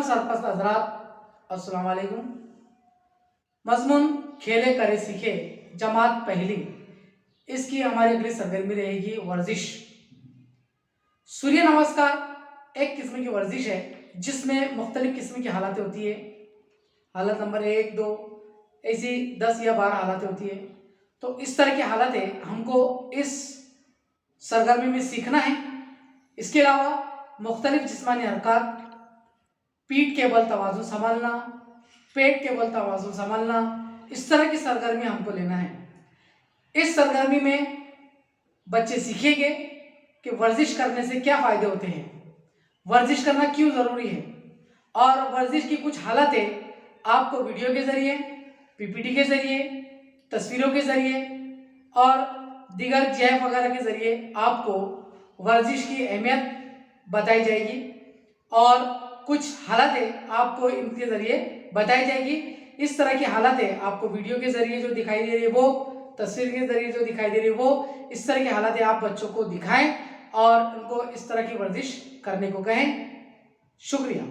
सरपरस्त हजरात अस्सलाम वालेकुम। मजमून खेले करे सीखे जमात पहली, इसकी हमारी अगली सरगर्मी रहेगी वर्जिश। सूर्य नमस्कार एक किस्म की वर्जिश है जिसमें मुख्तलिफ किस्म की हालतें होती है। हालत नंबर 1, 2 ऐसी 10 या 12 हालतें होती है। तो इस तरह की हालतें हमको इस सरगर्मी में सीखना है। इसके अलावा मुख्तलिफ जिस्मानी हरकत, पीठ के बल तवाज़ुन संभालना, पेट के बल तवाज़ुन संभालना, इस तरह की सरगर्मी हमको लेना है। इस सरगर्मी में बच्चे सीखेंगे कि वर्जिश करने से क्या फ़ायदे होते हैं, वर्जिश करना क्यों ज़रूरी है, और वर्जिश की कुछ हालतें आपको वीडियो के ज़रिए, पीपीटी के ज़रिए, तस्वीरों के ज़रिए और दीगर जैव वगैरह के ज़रिए आपको वर्जिश की अहमियत बताई जाएगी और कुछ हालतें आपको इनके ज़रिए बताई जाएगी। इस तरह की हालतें आपको वीडियो के ज़रिए जो दिखाई दे रही है वो, तस्वीर के ज़रिए जो दिखाई दे रही है वो, इस तरह की हालतें आप बच्चों को दिखाएं और उनको इस तरह की वर्जिश करने को कहें। शुक्रिया।